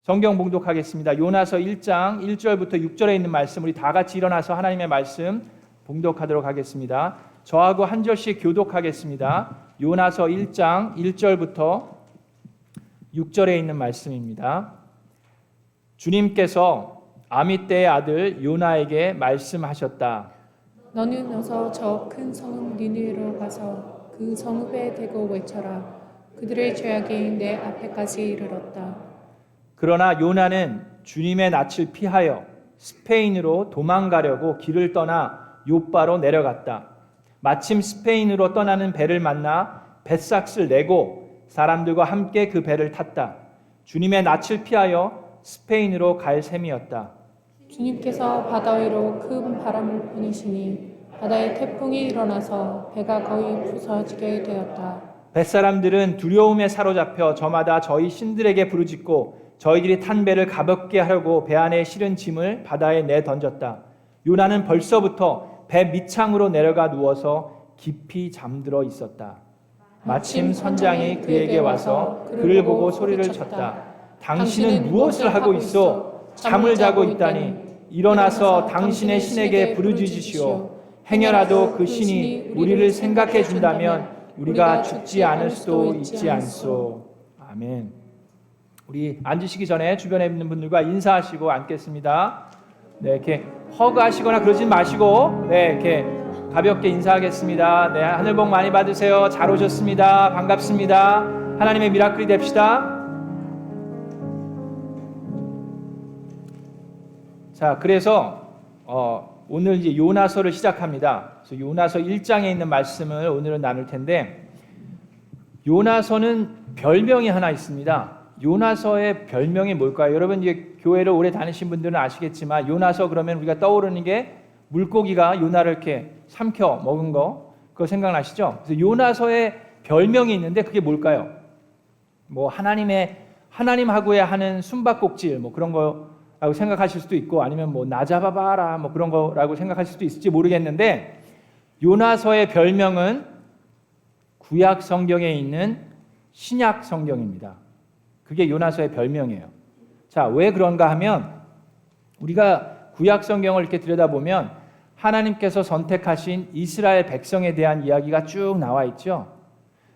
성경 봉독하겠습니다. 요나서 1장 1절부터 6절에 있는 말씀, 우리 다 같이 일어나서 하나님의 말씀 봉독하도록 하겠습니다. 저하고 한 절씩 교독하겠습니다. 요나서 1장 1절부터 6절에 있는 말씀입니다. 주님께서 아미떼의 아들 요나에게 말씀하셨다. 너는 어서 저 큰 성읍 니느웨로 가서 그 성읍에 대고 외쳐라. 그들의 죄악이 내 앞에까지 이르렀다. 그러나 요나는 주님의 낯을 피하여 스페인으로 도망가려고 길을 떠나 욥바로 내려갔다. 마침 스페인으로 떠나는 배를 만나 뱃삭을 내고 사람들과 함께 그 배를 탔다. 주님의 낯을 피하여 스페인으로 갈 셈이었다. 주님께서 바다 위로 큰 바람을 보내시니 바다에 태풍이 일어나서 배가 거의 부서지게 되었다. 뱃사람들은 두려움에 사로잡혀 저마다 저희 신들에게 부르짖고 저희들이 탄 배를 가볍게 하려고 배 안에 실은 짐을 바다에 내던졌다. 요나는 벌써부터 배 밑창으로 내려가 누워서 깊이 잠들어 있었다. 마침 선장이 그에게 와서 그를 보고 소리를 쳤다. 당신은 무엇을 하고 있어? 잠을 자고 있다니. 일어나서 당신의 신에게 부르짖으시오. 행여라도 그 신이 우리를 생각해 준다면 우리가 죽지 않을 수도 있지 않소. 아멘. 우리 앉으시기 전에 주변에 있는 분들과 인사하시고 앉겠습니다. 네, 이렇게 허그하시거나 그러진 마시고, 네, 이렇게 가볍게 인사하겠습니다. 네, 하늘 복 많이 받으세요. 잘 오셨습니다. 반갑습니다. 하나님의 미라클이 됩시다. 자, 그래서 오늘 이제 요나서를 시작합니다. 그래서 요나서 1장에 있는 말씀을 오늘은 나눌 텐데, 요나서는 별명이 하나 있습니다. 요나서의 별명이 뭘까요? 여러분 이제 교회를 오래 다니신 분들은 아시겠지만 요나서 그러면 우리가 떠오르는 게 물고기가 요나를 이렇게 삼켜 먹은 거, 그거 생각나시죠? 그래서 요나서의 별명이 있는데 그게 뭘까요? 뭐 하나님하고의 하는 숨바꼭질 뭐 그런 거라고 생각하실 수도 있고, 아니면 뭐 나 잡아봐라 뭐 그런 거라고 생각하실 수도 있을지 모르겠는데, 요나서의 별명은 구약 성경에 있는 신약 성경입니다. 그게 요나서의 별명이에요. 자, 왜 그런가 하면 우리가 구약 성경을 이렇게 들여다보면 하나님께서 선택하신 이스라엘 백성에 대한 이야기가 쭉 나와 있죠.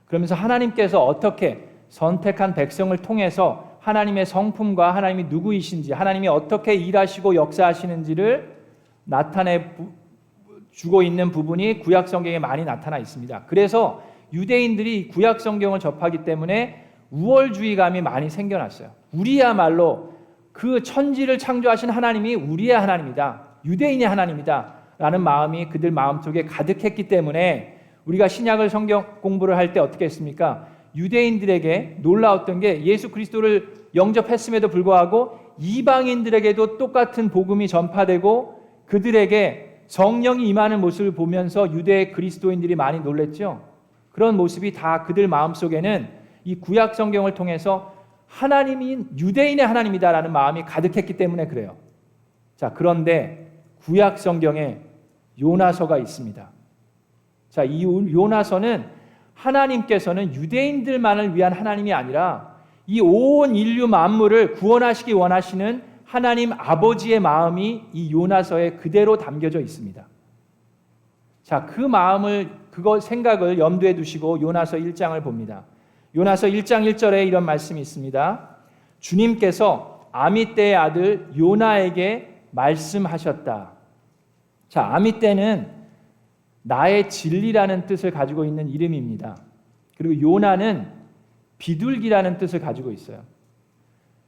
그러면서 하나님께서 어떻게 선택한 백성을 통해서 하나님의 성품과 하나님이 누구이신지, 하나님이 어떻게 일하시고 역사하시는지를 나타내 주고 있는 부분이 구약 성경에 많이 나타나 있습니다. 그래서 유대인들이 구약 성경을 접하기 때문에 우월주의감이 많이 생겨났어요. 우리야말로 그 천지를 창조하신 하나님이 우리의 하나님이다, 유대인의 하나님이다 라는 마음이 그들 마음속에 가득했기 때문에 우리가 신약을 성경 공부를 할 때 어떻게 했습니까? 유대인들에게 놀라웠던 게 예수 그리스도를 영접했음에도 불구하고 이방인들에게도 똑같은 복음이 전파되고 그들에게 성령이 임하는 모습을 보면서 유대 그리스도인들이 많이 놀랬죠. 그런 모습이 다 그들 마음속에는 이 구약 성경을 통해서 하나님인 유대인의 하나님이다라는 마음이 가득했기 때문에 그래요. 자, 그런데 구약 성경에 요나서가 있습니다. 자, 이 요나서는 하나님께서는 유대인들만을 위한 하나님이 아니라 이 온 인류 만물을 구원하시기 원하시는 하나님 아버지의 마음이 이 요나서에 그대로 담겨져 있습니다. 자, 그 마음을, 그거 생각을 염두에 두시고 요나서 1장을 봅니다. 요나서 1장 1절에 이런 말씀이 있습니다. 주님께서 아미떼의 아들 요나에게 말씀하셨다. 자, 아미떼는 나의 진리라는 뜻을 가지고 있는 이름입니다. 그리고 요나는 비둘기라는 뜻을 가지고 있어요.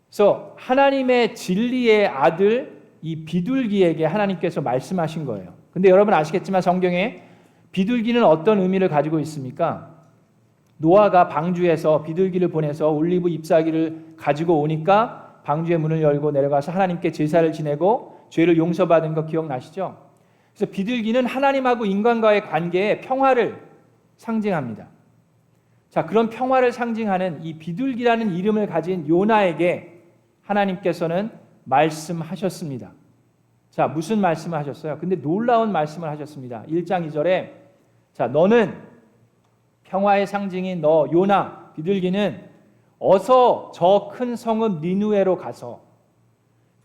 그래서 하나님의 진리의 아들 이 비둘기에게 하나님께서 말씀하신 거예요. 근데 여러분 아시겠지만 성경에 비둘기는 어떤 의미를 가지고 있습니까? 노아가 방주에서 비둘기를 보내서 올리브 잎사귀를 가지고 오니까 방주의 문을 열고 내려가서 하나님께 제사를 지내고 죄를 용서받은 거 기억나시죠? 그래서 비둘기는 하나님하고 인간과의 관계의 평화를 상징합니다. 자, 그런 평화를 상징하는 이 비둘기라는 이름을 가진 요나에게 하나님께서는 말씀하셨습니다. 자, 무슨 말씀을 하셨어요? 근데 놀라운 말씀을 하셨습니다. 1장 2절에 자, 너는 평화의 상징인 너 요나 비둘기는 어서 저 큰 성읍 니누에로 가서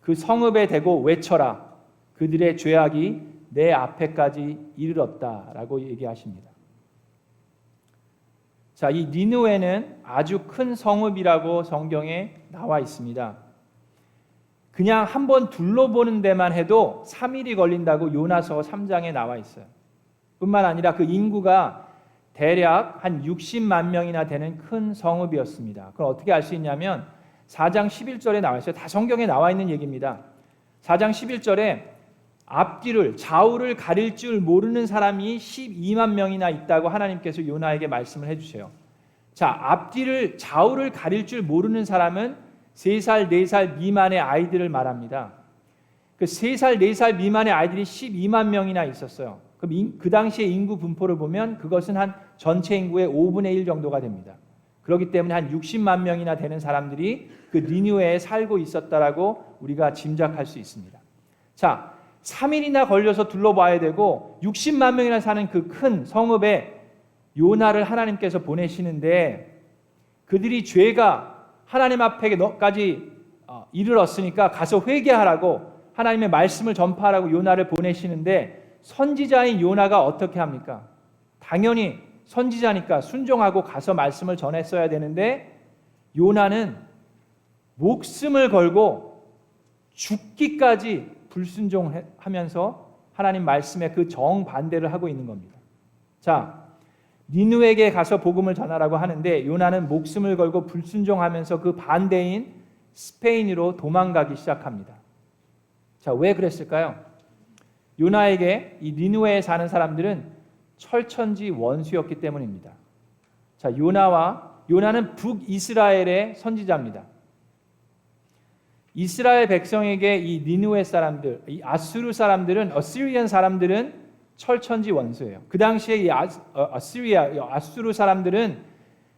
그 성읍에 대고 외쳐라. 그들의 죄악이 내 앞에까지 이르렀다라고 얘기하십니다. 자, 이 니누에는 아주 큰 성읍이라고 성경에 나와 있습니다. 그냥 한번 둘러보는 데만 해도 3일이 걸린다고 요나서 3장에 나와 있어요. 뿐만 아니라 그 인구가 대략 한 60만 명이나 되는 큰 성읍이었습니다. 그걸 어떻게 알 수 있냐면 4장 11절에 나와 있어요. 다 성경에 나와 있는 얘기입니다. 4장 11절에 앞뒤를 좌우를 가릴 줄 모르는 사람이 12만 명이나 있다고 하나님께서 요나에게 말씀을 해주세요. 자, 앞뒤를 좌우를 가릴 줄 모르는 사람은 3살, 4살 미만의 아이들을 말합니다. 그 3살, 4살 미만의 아이들이 12만 명이나 있었어요. 그럼 그 당시의 인구 분포를 보면 그것은 한 전체 인구의 5분의 1 정도가 됩니다. 그렇기 때문에 한 60만 명이나 되는 사람들이 그 니누에에 살고 있었다라고 우리가 짐작할 수 있습니다. 자, 3일이나 걸려서 둘러봐야 되고 60만 명이나 사는 그 큰 성읍에 요나를 하나님께서 보내시는데 그들이 죄가 하나님 앞에까지 이르렀으니까 가서 회개하라고 하나님의 말씀을 전파하라고 요나를 보내시는데 선지자인 요나가 어떻게 합니까? 당연히 선지자니까 순종하고 가서 말씀을 전했어야 되는데 요나는 목숨을 걸고 죽기까지 불순종하면서 하나님 말씀에 그 정반대를 하고 있는 겁니다. 자, 니누에게 가서 복음을 전하라고 하는데 요나는 목숨을 걸고 불순종하면서 그 반대인 스페인으로 도망가기 시작합니다. 자, 왜 그랬을까요? 요나에게 이 니누에에 사는 사람들은 철천지 원수였기 때문입니다. 자, 요나는 북이스라엘의 선지자입니다. 이스라엘 백성에게 이 니누에 사람들, 이 아수르 사람들은 어시리안 사람들은 철천지 원수예요. 그 당시에 이 아수르 사람들은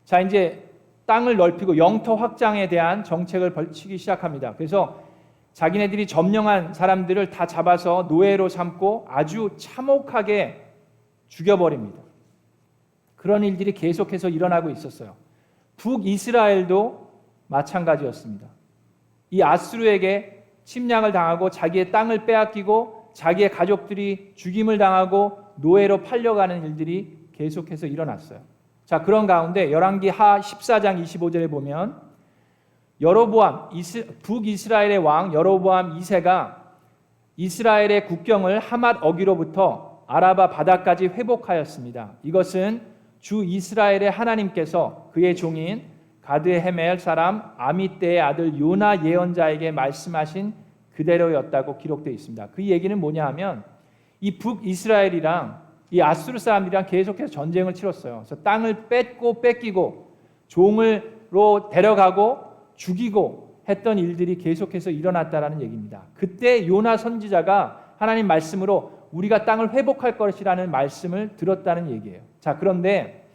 자 이제 땅을 넓히고 영토 확장에 대한 정책을 벌이기 시작합니다. 그래서 자기네들이 점령한 사람들을 다 잡아서 노예로 삼고 아주 참혹하게 죽여버립니다. 그런 일들이 계속해서 일어나고 있었어요. 북이스라엘도 마찬가지였습니다. 이 아수르에게 침략을 당하고 자기의 땅을 빼앗기고 자기의 가족들이 죽임을 당하고 노예로 팔려가는 일들이 계속해서 일어났어요. 자, 그런 가운데 열왕기하 14장 25절에 보면 여로보암 북이스라엘의 왕 여로보암 2세가 이스라엘의 국경을 하맛 어기로부터 아라바 바다까지 회복하였습니다. 이것은 주 이스라엘의 하나님께서 그의 종인 가드헤멜 사람 아미떼의 아들 요나 예언자에게 말씀하신 그대로였다고 기록되어 있습니다. 그 얘기는 뭐냐 하면 이 북이스라엘이랑 이 아수르 사람들이랑 계속해서 전쟁을 치렀어요. 그래서 땅을 뺏기고 종으로 데려가고 죽이고 했던 일들이 계속해서 일어났다라는 얘기입니다. 그때 요나 선지자가 하나님 말씀으로 우리가 땅을 회복할 것이라는 말씀을 들었다는 얘기예요. 자, 그런데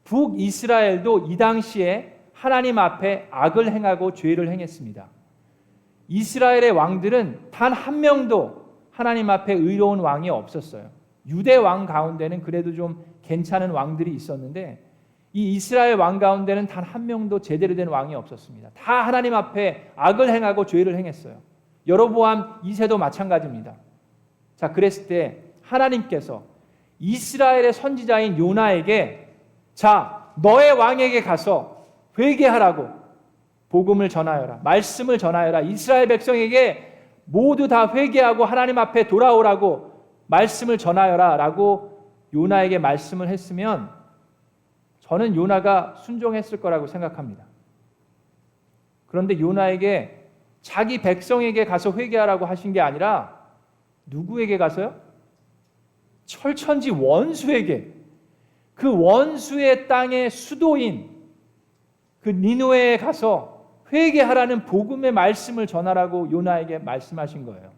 북이스라엘도 이 당시에 하나님 앞에 악을 행하고 죄를 행했습니다. 이스라엘의 왕들은 단 한 명도 하나님 앞에 의로운 왕이 없었어요. 유대 왕 가운데는 그래도 좀 괜찮은 왕들이 있었는데 이 이스라엘 왕 가운데는 단 한 명도 제대로 된 왕이 없었습니다. 다 하나님 앞에 악을 행하고 죄를 행했어요. 여로보암 2세도 마찬가지입니다. 자, 그랬을 때 하나님께서 이스라엘의 선지자인 요나에게 자, 너의 왕에게 가서 회개하라고 복음을 전하여라. 말씀을 전하여라. 이스라엘 백성에게 모두 다 회개하고 하나님 앞에 돌아오라고 말씀을 전하여라 라고 요나에게 말씀을 했으면 저는 요나가 순종했을 거라고 생각합니다. 그런데 요나에게 자기 백성에게 가서 회개하라고 하신 게 아니라 누구에게 가서요? 철천지 원수에게, 그 원수의 땅의 수도인 그 니누에에 가서 회개하라는 복음의 말씀을 전하라고 요나에게 말씀하신 거예요.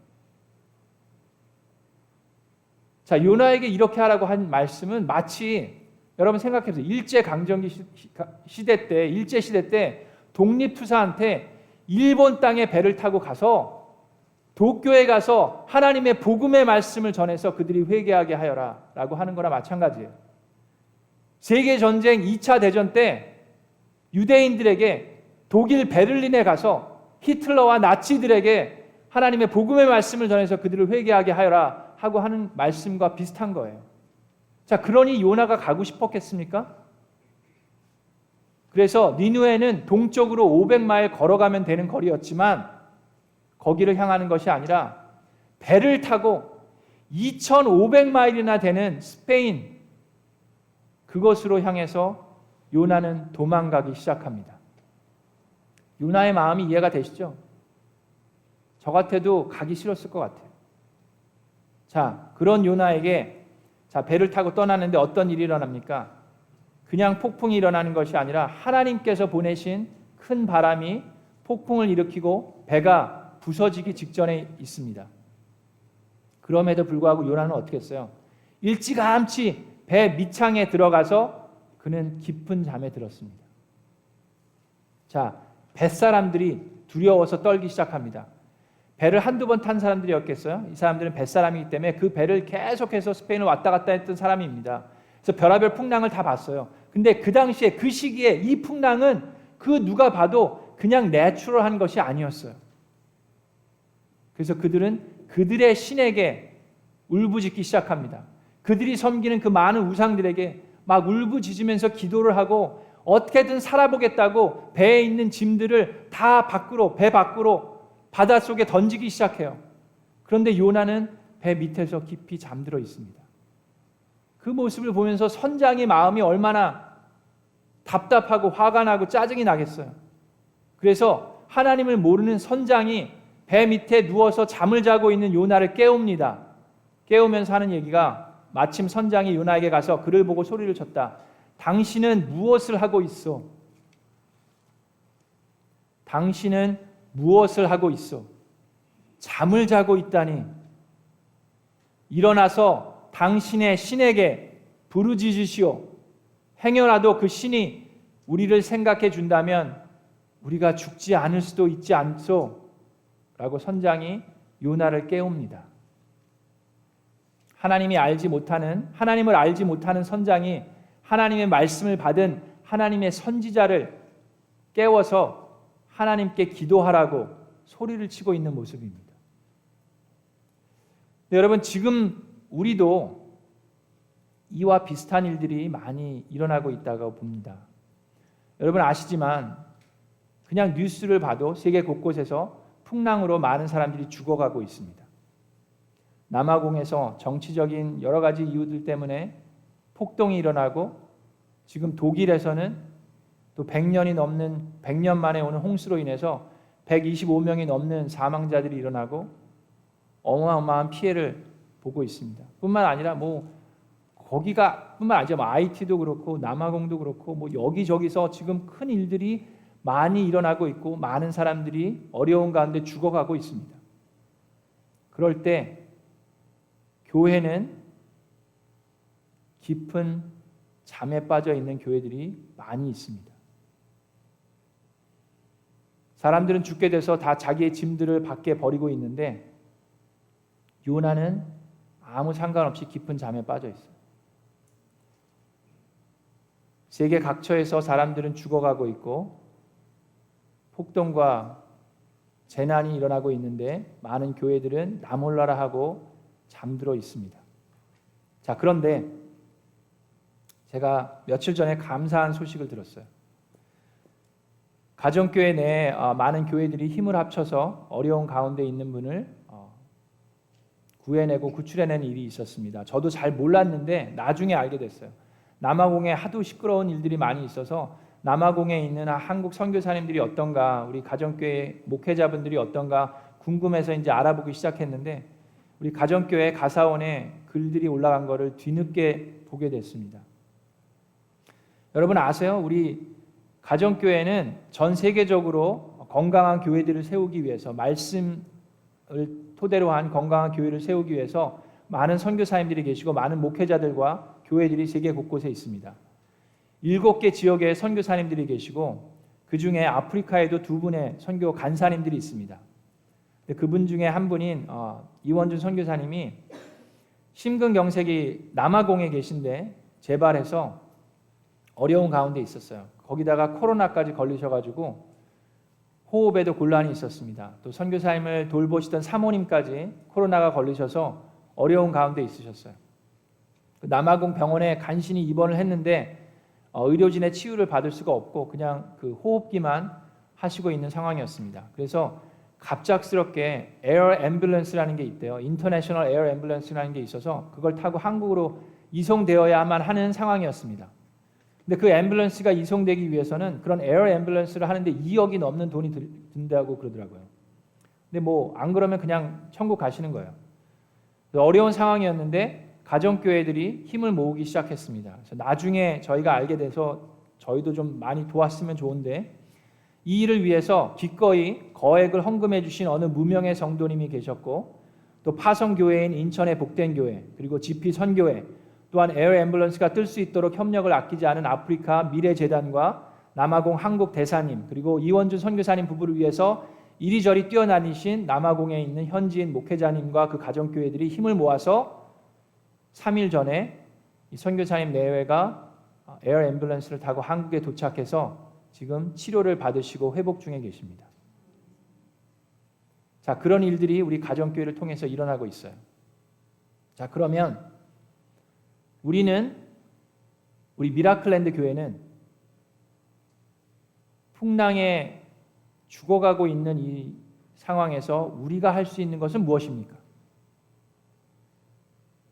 자, 요나에게 이렇게 하라고 한 말씀은 마치 여러분 생각해 보세요. 일제강점기 시대 때, 일제시대 때 독립투사한테 일본 땅에 배를 타고 가서 도쿄에 가서 하나님의 복음의 말씀을 전해서 그들이 회개하게 하여라 라고 하는 거나 마찬가지예요. 세계전쟁 2차 대전 때 유대인들에게 독일 베를린에 가서 히틀러와 나치들에게 하나님의 복음의 말씀을 전해서 그들을 회개하게 하여라 하고 하는 말씀과 비슷한 거예요. 자, 그러니 요나가 가고 싶었겠습니까? 그래서 니누에는 동쪽으로 500마일 걸어가면 되는 거리였지만 거기를 향하는 것이 아니라 배를 타고 2500마일이나 되는 스페인 그것으로 향해서 요나는 도망가기 시작합니다. 요나의 마음이 이해가 되시죠? 저 같아도 가기 싫었을 것 같아요. 자, 그런 요나에게 자, 배를 타고 떠나는데 어떤 일이 일어납니까? 그냥 폭풍이 일어나는 것이 아니라 하나님께서 보내신 큰 바람이 폭풍을 일으키고 배가 부서지기 직전에 있습니다. 그럼에도 불구하고 요나는 어떻게 했어요? 일찌감치 배 밑창에 들어가서 그는 깊은 잠에 들었습니다. 자, 뱃사람들이 두려워서 떨기 시작합니다. 배를 한두 번 탄 사람들이었겠어요? 이 사람들은 뱃사람이기 때문에 그 배를 계속해서 스페인을 왔다 갔다 했던 사람입니다. 그래서 별하별 풍랑을 다 봤어요. 근데 그 당시에 그 시기에 이 풍랑은 그 누가 봐도 그냥 내추럴한 것이 아니었어요. 그래서 그들은 그들의 신에게 울부짖기 시작합니다. 그들이 섬기는 그 많은 우상들에게 막 울부짖으면서 기도를 하고 어떻게든 살아보겠다고 배에 있는 짐들을 다 밖으로, 배 밖으로 바닷속에 던지기 시작해요. 그런데 요나는 배 밑에서 깊이 잠들어 있습니다. 그 모습을 보면서 선장의 마음이 얼마나 답답하고 화가 나고 짜증이 나겠어요. 그래서 하나님을 모르는 선장이 배 밑에 누워서 잠을 자고 있는 요나를 깨웁니다. 깨우면서 하는 얘기가 마침 선장이 요나에게 가서 그를 보고 소리를 쳤다. 당신은 무엇을 하고 있어? 당신은 무엇을 하고 있어? 잠을 자고 있다니. 일어나서 당신의 신에게 부르짖으시오. 행여라도 그 신이 우리를 생각해 준다면 우리가 죽지 않을 수도 있지 않소? 라고 선장이 요나를 깨웁니다. 하나님을 알지 못하는 선장이 하나님의 말씀을 받은 하나님의 선지자를 깨워서 하나님께 기도하라고 소리를 치고 있는 모습입니다. 네, 여러분, 지금 우리도 이와 비슷한 일들이 많이 일어나고 있다고 봅니다. 여러분 아시지만 그냥 뉴스를 봐도 세계 곳곳에서 풍랑으로 많은 사람들이 죽어가고 있습니다. 남아공에서 정치적인 여러 가지 이유들 때문에 폭동이 일어나고 지금 독일에서는 또 100년 만에 오는 홍수로 인해서 125명이 넘는 사망자들이 일어나고 어마어마한 피해를 보고 있습니다. 뿐만 아니라 거기가 뿐만 아니라 IT도 그렇고 남아공도 그렇고 여기저기서 지금 큰 일들이 많이 일어나고 있고 많은 사람들이 어려운 가운데 죽어가고 있습니다. 그럴 때 교회는 깊은 잠에 빠져 있는 교회들이 많이 있습니다. 사람들은 죽게 돼서 다 자기의 짐들을 밖에 버리고 있는데 요나는 아무 상관없이 깊은 잠에 빠져 있어요. 세계 각처에서 사람들은 죽어가고 있고 폭동과 재난이 일어나고 있는데 많은 교회들은 나 몰라라 하고 잠들어 있습니다. 자, 그런데 제가 며칠 전에 감사한 소식을 들었어요. 가정교회 내에 많은 교회들이 힘을 합쳐서 어려운 가운데 있는 분을 구해내고 구출해낸 일이 있었습니다. 저도 잘 몰랐는데 나중에 알게 됐어요. 남아공에 하도 시끄러운 일들이 많이 있어서 남아공에 있는 한국 선교사님들이 어떤가, 우리 가정교회 목회자분들이 어떤가 궁금해서 이제 알아보기 시작했는데 우리 가정교회 가사원에 글들이 올라간 거를 뒤늦게 보게 됐습니다. 여러분 아세요? 우리 가정교회는 전 세계적으로 건강한 교회들을 세우기 위해서 말씀을 토대로 한 건강한 교회를 세우기 위해서 많은 선교사님들이 계시고 많은 목회자들과 교회들이 세계 곳곳에 있습니다. 7개 지역에 선교사님들이 계시고 그 중에 아프리카에도 2분의 선교 간사님들이 있습니다. 그분 중에 한 분인 이원준 선교사님이 심근경색이 남아공에 계신데 재발해서 어려운 가운데 있었어요. 거기다가 코로나까지 걸리셔가지고 호흡에도 곤란이 있었습니다. 또 선교사님을 돌보시던 사모님까지 코로나가 걸리셔서 어려운 가운데 있으셨어요. 남아공 병원에 간신히 입원을 했는데 의료진의 치유를 받을 수가 없고 그냥 그 호흡기만 하시고 있는 상황이었습니다. 그래서 갑작스럽게 에어 앰뷸런스라는 게 있대요. 인터내셔널 에어 앰뷸런스라는 게 있어서 그걸 타고 한국으로 이송되어야만 하는 상황이었습니다. 근데 그 앰뷸런스가 이송되기 위해서는 그런 에어 앰뷸런스를 하는데 2억이 넘는 돈이 든다고 그러더라고요. 근데 뭐 안 그러면 그냥 천국 가시는 거예요. 어려운 상황이었는데 가정교회들이 힘을 모으기 시작했습니다. 그래서 나중에 저희가 알게 돼서 저희도 좀 많이 도왔으면 좋은데 이 일을 위해서 기꺼이 거액을 헌금해 주신 어느 무명의 성도님이 계셨고 또 파성교회인 인천의 복된교회 그리고 GP 선교회 또한 에어 앰뷸런스가 뜰 수 있도록 협력을 아끼지 않은 아프리카 미래재단과 남아공 한국 대사님 그리고 이원준 선교사님 부부를 위해서 이리저리 뛰어다니신 남아공에 있는 현지인 목회자님과 그 가정교회들이 힘을 모아서 3일 전에 이 선교사님 내외가 에어 앰뷸런스를 타고 한국에 도착해서 지금 치료를 받으시고 회복 중에 계십니다. 자, 그런 일들이 우리 가정교회를 통해서 일어나고 있어요. 자, 그러면 우리 미라클랜드 교회는 풍랑에 죽어가고 있는 이 상황에서 우리가 할 수 있는 것은 무엇입니까?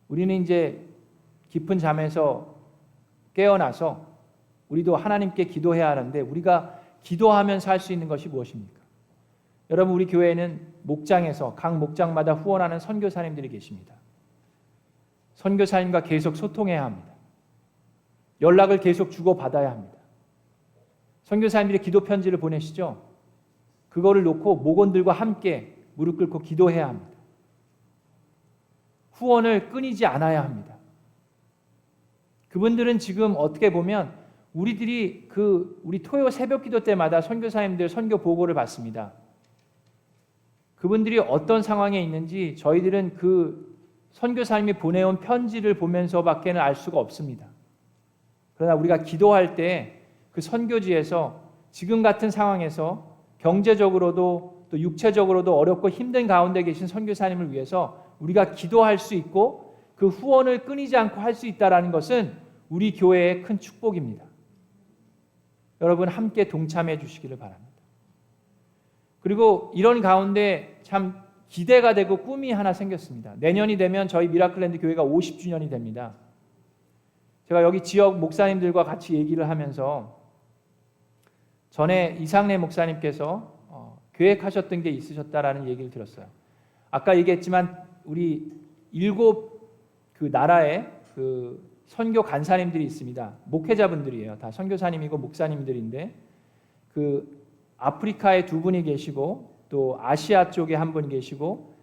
우리는 이제 깊은 잠에서 깨어나서 우리도 하나님께 기도해야 하는데 우리가 기도하면서 할 수 있는 것이 무엇입니까? 여러분, 우리 교회에는 목장에서 각 목장마다 후원하는 선교사님들이 계십니다. 선교사님과 계속 소통해야 합니다. 연락을 계속 주고받아야 합니다. 선교사님들이 기도 편지를 보내시죠. 그거를 놓고 목원들과 함께 무릎 꿇고 기도해야 합니다. 후원을 끊이지 않아야 합니다. 그분들은 지금 어떻게 보면 우리 토요 새벽 기도 때마다 선교사님들 선교 보고를 받습니다. 그분들이 어떤 상황에 있는지 저희들은 그 선교사님이 보내온 편지를 보면서밖에는 알 수가 없습니다. 그러나 우리가 기도할 때 그 선교지에서 지금 같은 상황에서 경제적으로도 또 육체적으로도 어렵고 힘든 가운데 계신 선교사님을 위해서 우리가 기도할 수 있고 그 후원을 끊이지 않고 할 수 있다는 것은 우리 교회의 큰 축복입니다. 여러분 함께 동참해 주시기를 바랍니다. 그리고 이런 가운데 참 기대가 되고 꿈이 하나 생겼습니다. 내년이 되면 저희 미라클랜드 교회가 50주년이 됩니다. 제가 여기 지역 목사님들과 같이 얘기를 하면서 전에 이상래 목사님께서 계획하셨던 게 있으셨다라는 얘기를 들었어요. 아까 얘기했지만 우리 7 그 나라의 그 선교 간사님들이 있습니다. 목회자분들이에요. 다 선교사님이고 목사님들인데 그 아프리카에 2분이 계시고 또 아시아 쪽에 1분 계시고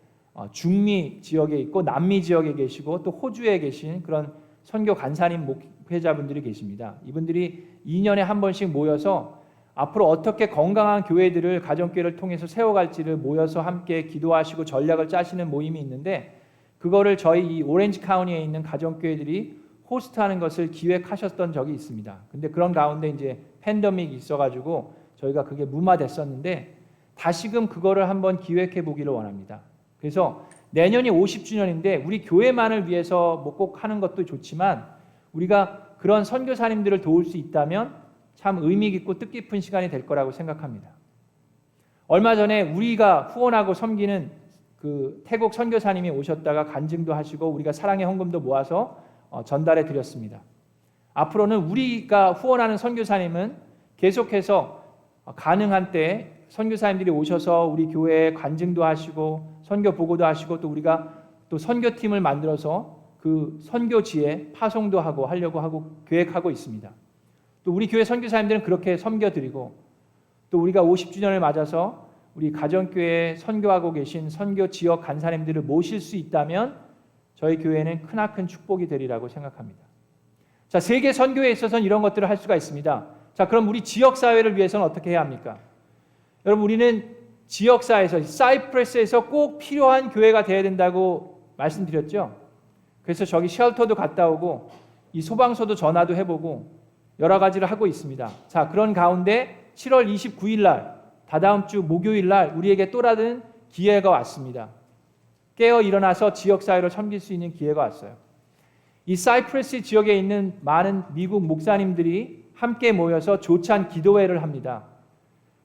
중미 지역에 있고 남미 지역에 계시고 또 호주에 계신 그런 선교 간사님 목회자분들이 계십니다. 이분들이 2년에 1번씩 모여서 앞으로 어떻게 건강한 교회들을 가정교회를 통해서 세워갈지를 모여서 함께 기도하시고 전략을 짜시는 모임이 있는데 그거를 저희 이 오렌지 카운티에 있는 가정교회들이 호스트하는 것을 기획하셨던 적이 있습니다. 근데 그런 가운데 이제 팬데믹이 있어가지고 저희가 그게 무마됐었는데 다시금 그거를 한번 기획해 보기를 원합니다. 그래서 내년이 50주년인데 우리 교회만을 위해서 뭐 꼭 하는 것도 좋지만 우리가 그런 선교사님들을 도울 수 있다면 참 의미 깊고 뜻깊은 시간이 될 거라고 생각합니다. 얼마 전에 우리가 후원하고 섬기는 그 태국 선교사님이 오셨다가 간증도 하시고 우리가 사랑의 헌금도 모아서 전달해 드렸습니다. 앞으로는 우리가 후원하는 선교사님은 계속해서 가능한 때 선교사님들이 오셔서 우리 교회에 간증도 하시고 선교 보고도 하시고 또 우리가 또 선교팀을 만들어서 그 선교지에 파송도 하려고 하고 계획하고 있습니다. 또 우리 교회 선교사님들은 그렇게 섬겨드리고 또 우리가 50주년을 맞아서 우리 가정교회에 선교하고 계신 선교 지역 간사님들을 모실 수 있다면 저희 교회는 크나큰 축복이 되리라고 생각합니다. 자, 세계 선교에 있어서는 이런 것들을 할 수가 있습니다. 자, 그럼 우리 지역사회를 위해서는 어떻게 해야 합니까? 여러분, 우리는 지역사회에서 사이프러스에서 꼭 필요한 교회가 되어야 된다고 말씀드렸죠. 그래서 저기 쉘터도 갔다 오고 이 소방서도 전화도 해보고 여러 가지를 하고 있습니다. 자, 그런 가운데 7월 29일 날 다다음 주 목요일 날 우리에게 또 다른 기회가 왔습니다. 깨어 일어나서 지역사회를 섬길 수 있는 기회가 왔어요. 이 사이프러스 지역에 있는 많은 미국 목사님들이 함께 모여서 조찬 기도회를 합니다.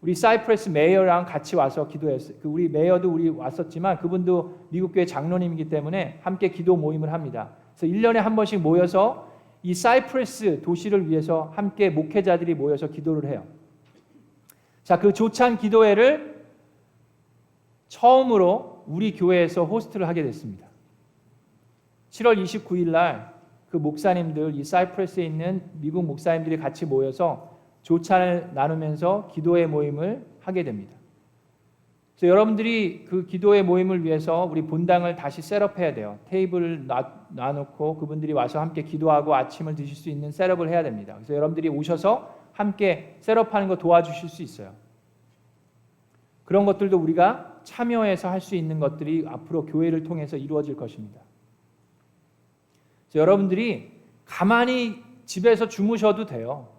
우리 사이프러스 메이어랑 같이 와서 기도했어요. 우리 메이어도 우리 왔었지만 그분도 미국 교회 장로님이기 때문에 함께 기도 모임을 합니다. 그래서 1년에 한 번씩 모여서 이 사이프러스 도시를 위해서 함께 목회자들이 모여서 기도를 해요. 자, 그 조찬 기도회를 처음으로 우리 교회에서 호스트를 하게 됐습니다. 7월 29일 날 그 목사님들, 이 사이프러스에 있는 미국 목사님들이 같이 모여서 조찬을 나누면서 기도회 모임을 하게 됩니다. 그래서 여러분들이 그 기도회 모임을 위해서 우리 본당을 다시 셋업해야 돼요. 테이블을 놔놓고 그분들이 와서 함께 기도하고 아침을 드실 수 있는 셋업을 해야 됩니다. 그래서 여러분들이 오셔서 함께 셋업하는 거 도와주실 수 있어요. 그런 것들도 우리가 참여해서 할 수 있는 것들이 앞으로 교회를 통해서 이루어질 것입니다. 여러분들이 가만히 집에서 주무셔도 돼요.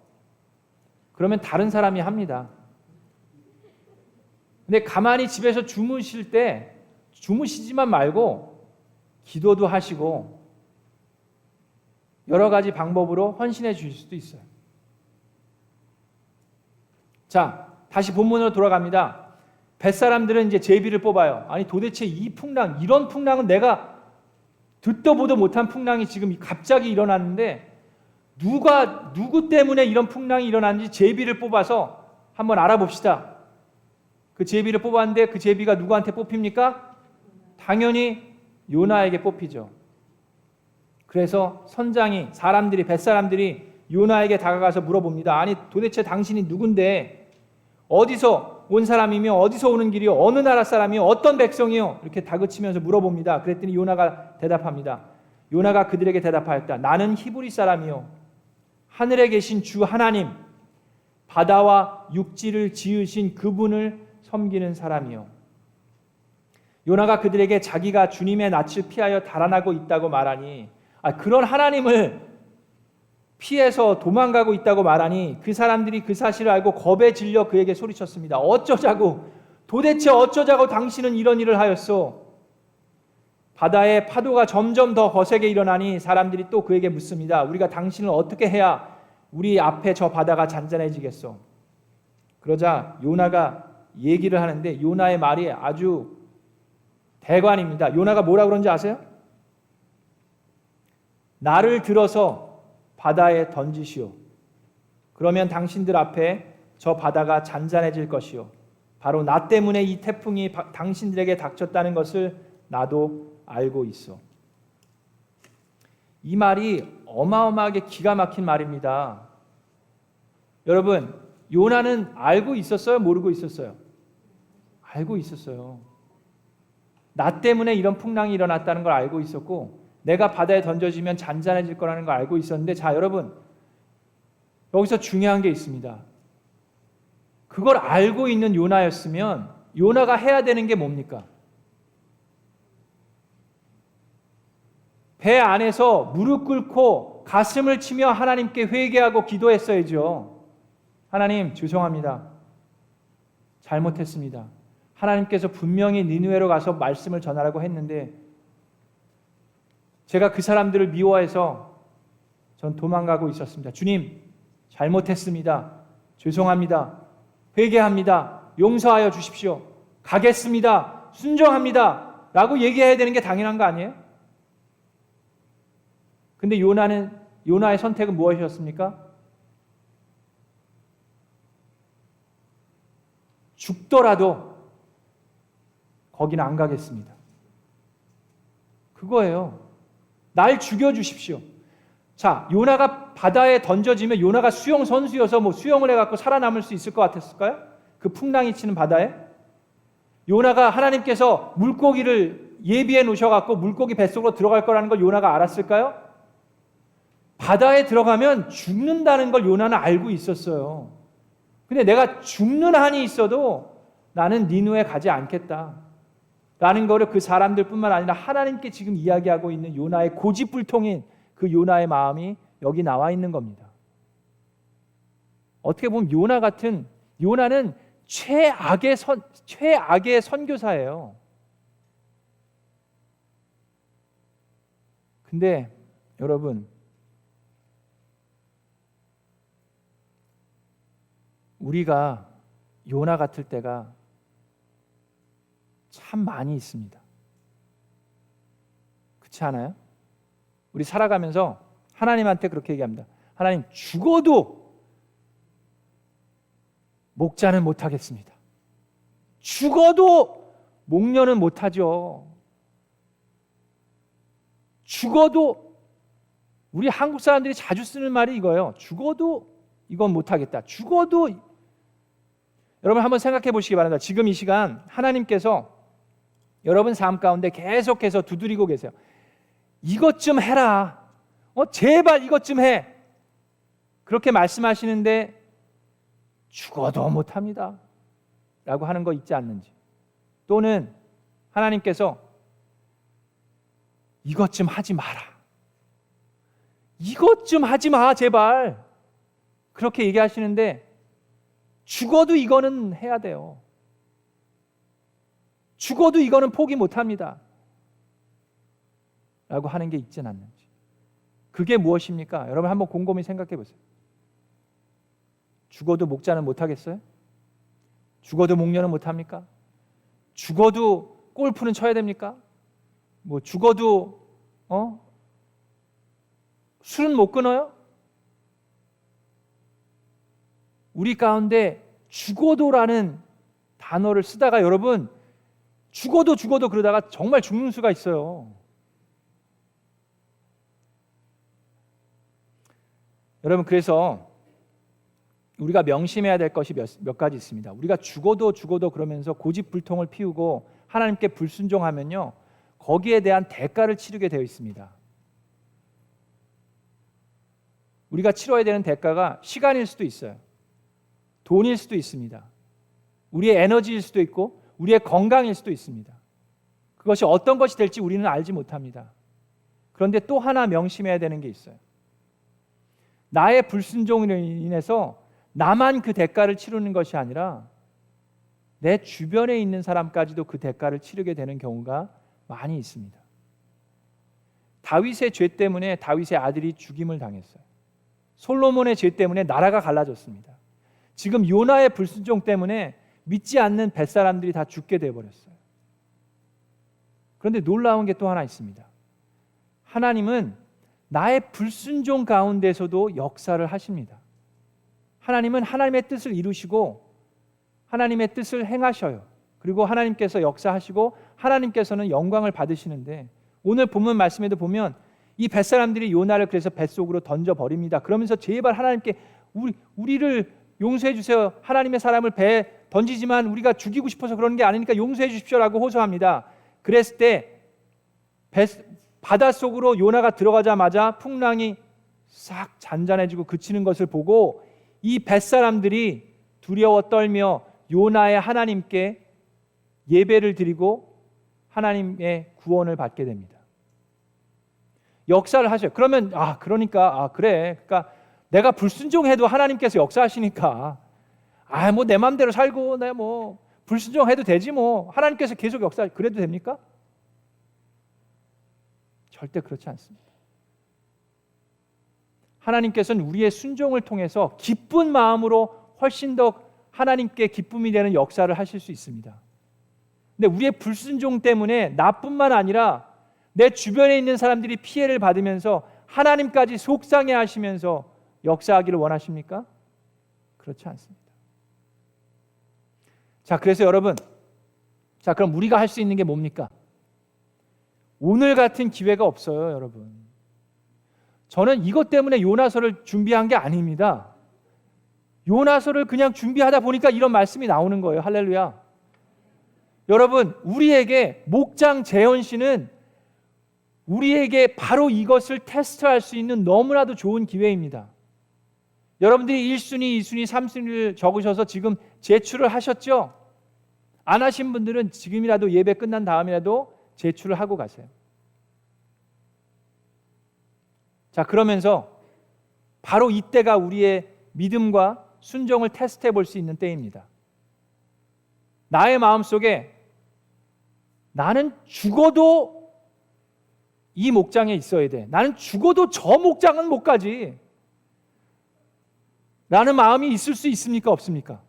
그러면 다른 사람이 합니다. 근데 가만히 집에서 주무실 때 주무시지만 말고 기도도 하시고 여러 가지 방법으로 헌신해 주실 수도 있어요. 자, 다시 본문으로 돌아갑니다. 뱃사람들은 이제 제비를 뽑아요. 아니 도대체 이 풍랑, 이런 풍랑은 내가 듣도 보도 못한 풍랑이 지금 갑자기 일어났는데 누구 때문에 이런 풍랑이 일어났는지 제비를 뽑아서 한번 알아봅시다. 그 제비를 뽑았는데 그 제비가 누구한테 뽑힙니까? 당연히 요나에게 뽑히죠. 그래서 선장이 뱃사람들이 요나에게 다가가서 물어봅니다. 아니 도대체 당신이 누군데 어디서 온 사람이며 어디서 오는 길이요? 어느 나라 사람이요? 어떤 백성이요? 이렇게 다그치면서 물어봅니다. 그랬더니 요나가 대답합니다. 요나가 그들에게 대답하였다. 나는 히브리 사람이요. 하늘에 계신 주 하나님, 바다와 육지를 지으신 그분을 섬기는 사람이요. 요나가 그들에게 자기가 주님의 낯을 피하여 달아나고 있다고 말하니 그런 하나님을 피해서 도망가고 있다고 말하니 그 사람들이 그 사실을 알고 겁에 질려 그에게 소리쳤습니다. 도대체 어쩌자고 당신은 이런 일을 하였소? 바다에 파도가 점점 더 거세게 일어나니 사람들이 또 그에게 묻습니다. 우리가 당신을 어떻게 해야 우리 앞에 저 바다가 잔잔해지겠소? 그러자 요나가 얘기를 하는데 요나의 말이 아주 대관입니다. 요나가 뭐라 그런지 아세요? 나를 들어서 바다에 던지시오. 그러면 당신들 앞에 저 바다가 잔잔해질 것이요. 바로 나 때문에 이 태풍이 당신들에게 닥쳤다는 것을 나도 알고 있어. 이 말이 어마어마하게 기가 막힌 말입니다. 여러분, 요나는 알고 있었어요? 모르고 있었어요? 알고 있었어요. 나 때문에 이런 풍랑이 일어났다는 걸 알고 있었고 내가 바다에 던져지면 잔잔해질 거라는 걸 알고 있었는데 자 여러분 여기서 중요한 게 있습니다. 그걸 알고 있는 요나였으면 요나가 해야 되는 게 뭡니까? 배 안에서 무릎 꿇고 가슴을 치며 하나님께 회개하고 기도했어야죠. 하나님 죄송합니다. 잘못했습니다. 하나님께서 분명히 니느웨로 가서 말씀을 전하라고 했는데 제가 그 사람들을 미워해서 전 도망가고 있었습니다. 주님, 잘못했습니다. 죄송합니다. 회개합니다. 용서하여 주십시오. 가겠습니다. 순종합니다. 라고 얘기해야 되는 게 당연한 거 아니에요? 근데 요나의 선택은 무엇이었습니까? 죽더라도 거기는 안 가겠습니다. 그거예요. 날 죽여주십시오. 자, 요나가 바다에 던져지면 요나가 수영 선수여서 수영을 해갖고 살아남을 수 있을 것 같았을까요? 그 풍랑이 치는 바다에? 요나가 하나님께서 물고기를 예비해 놓으셔갖고 물고기 뱃속으로 들어갈 거라는 걸 요나가 알았을까요? 바다에 들어가면 죽는다는 걸 요나는 알고 있었어요. 근데 내가 죽는 한이 있어도 나는 니느웨 가지 않겠다. 라는 거를 그 사람들뿐만 아니라 하나님께 지금 이야기하고 있는 요나의 고집불통인 그 요나의 마음이 여기 나와 있는 겁니다. 어떻게 보면 요나는 최악의 선교사예요. 근데 여러분, 우리가 요나 같을 때가 참 많이 있습니다. 그렇지 않아요? 우리 살아가면서 하나님한테 그렇게 얘기합니다. 하나님, 죽어도 목자는 못하겠습니다. 죽어도 목련은 못하죠. 죽어도, 우리 한국 사람들이 자주 쓰는 말이 이거예요. 죽어도 이건 못하겠다. 죽어도. 여러분 한번 생각해 보시기 바랍니다. 지금 이 시간 하나님께서 여러분 삶 가운데 계속해서 두드리고 계세요. 이것 좀 해라. 제발 이것 좀 해. 그렇게 말씀하시는데 죽어도 못합니다 라고 하는 거 있지 않는지, 또는 하나님께서 이것 좀 하지 마라, 이것 좀 하지 마 제발, 그렇게 얘기하시는데 죽어도 이거는 해야 돼요. 죽어도 이거는 포기 못합니다 라고 하는 게 있진 않는지. 그게 무엇입니까? 여러분 한번 곰곰이 생각해 보세요. 죽어도 목자는 못하겠어요? 죽어도 목련은 못합니까? 죽어도 골프는 쳐야 됩니까? 뭐 죽어도 술은 못 끊어요? 우리 가운데 죽어도라는 단어를 쓰다가 여러분 죽어도 그러다가 정말 죽는 수가 있어요. 여러분, 그래서 우리가 명심해야 될 것이 몇 가지 있습니다. 우리가 죽어도 그러면서 고집불통을 피우고 하나님께 불순종하면요, 거기에 대한 대가를 치르게 되어 있습니다. 우리가 치러야 되는 대가가 시간일 수도 있어요. 돈일 수도 있습니다. 우리의 에너지일 수도 있고 우리의 건강일 수도 있습니다. 그것이 어떤 것이 될지 우리는 알지 못합니다. 그런데 또 하나 명심해야 되는 게 있어요. 나의 불순종으로 인해서 나만 그 대가를 치르는 것이 아니라 내 주변에 있는 사람까지도 그 대가를 치르게 되는 경우가 많이 있습니다. 다윗의 죄 때문에 다윗의 아들이 죽임을 당했어요. 솔로몬의 죄 때문에 나라가 갈라졌습니다. 지금 요나의 불순종 때문에 믿지 않는 벳사람들이 다 죽게 되어버렸어요. 그런데 놀라운 게 또 하나 있습니다. 하나님은 나의 불순종 가운데서도 역사를 하십니다. 하나님은 하나님의 뜻을 이루시고 하나님의 뜻을 행하셔요. 그리고 하나님께서 역사하시고 하나님께서는 영광을 받으시는데, 오늘 본문 말씀에도 보면 이 벳사람들이 요나를 그래서 뱃속으로 던져버립니다. 그러면서 제발 하나님께 우리를 용서해 주세요. 하나님의 사람을 배에 던지지만 우리가 죽이고 싶어서 그러는 게 아니니까 용서해 주십시오라고 호소합니다. 그랬을 때 바닷속으로 요나가 들어가자마자 풍랑이 싹 잔잔해지고 그치는 것을 보고 이 벳사람들이 두려워 떨며 요나의 하나님께 예배를 드리고 하나님의 구원을 받게 됩니다. 역사를 하셔요. 그러면 그러니까 내가 불순종해도 하나님께서 역사하시니까 뭐 내 마음대로 살고 내가 뭐 불순종해도 되지 뭐 하나님께서 계속 그래도 됩니까? 절대 그렇지 않습니다. 하나님께서는 우리의 순종을 통해서 기쁜 마음으로 훨씬 더 하나님께 기쁨이 되는 역사를 하실 수 있습니다. 근데 우리의 불순종 때문에 나뿐만 아니라 내 주변에 있는 사람들이 피해를 받으면서 하나님까지 속상해 하시면서 역사하기를 원하십니까? 그렇지 않습니다. 자, 그래서 여러분, 그럼 우리가 할 수 있는 게 뭡니까? 오늘 같은 기회가 없어요, 여러분. 저는 이것 때문에 요나서를 준비한 게 아닙니다. 요나서를 그냥 준비하다 보니까 이런 말씀이 나오는 거예요. 할렐루야. 여러분, 우리에게 목장 재현 씨는 우리에게 바로 이것을 테스트할 수 있는 너무나도 좋은 기회입니다. 여러분들이 1순위, 2순위, 3순위를 적으셔서 지금 제출을 하셨죠? 안 하신 분들은 지금이라도 예배 끝난 다음이라도 제출을 하고 가세요. 자, 그러면서 바로 이때가 우리의 믿음과 순종을 테스트해 볼 수 있는 때입니다. 나의 마음속에 나는 죽어도 이 목장에 있어야 돼. 나는 죽어도 저 목장은 못 가지. 라는 마음이 있을 수 있습니까? 없습니까?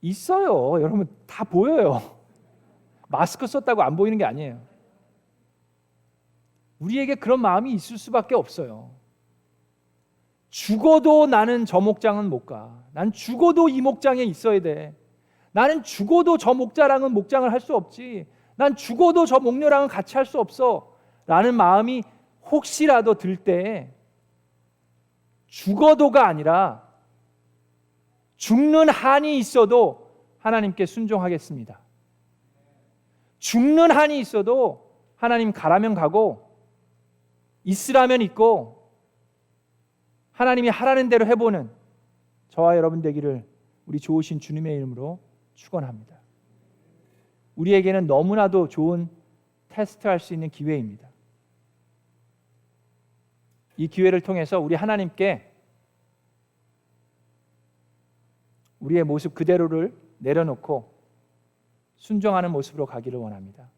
있어요. 여러분 다 보여요. 마스크 썼다고 안 보이는 게 아니에요. 우리에게 그런 마음이 있을 수밖에 없어요. 죽어도 나는 저 목장은 못 가. 난 죽어도 이 목장에 있어야 돼. 나는 죽어도 저 목자랑은 목장을 할 수 없지. 난 죽어도 저 목녀랑은 같이 할 수 없어. 라는 마음이 혹시라도 들 때 죽어도가 아니라 죽는 한이 있어도 하나님께 순종하겠습니다. 죽는 한이 있어도 하나님 가라면 가고 있으라면 있고 하나님이 하라는 대로 해보는 저와 여러분 되기를 우리 좋으신 주님의 이름으로 축원합니다. 우리에게는 너무나도 좋은 테스트할 수 있는 기회입니다. 이 기회를 통해서 우리 하나님께 우리의 모습 그대로를 내려놓고 순종하는 모습으로 가기를 원합니다.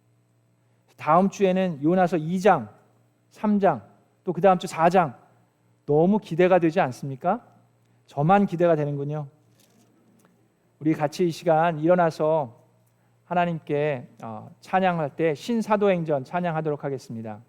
다음 주에는 요나서 2장, 3장, 또 그 다음 주 4장 너무 기대가 되지 않습니까? 저만 기대가 되는군요. 우리 같이 이 시간 일어나서 하나님께 찬양할 때 신사도행전 찬양하도록 하겠습니다.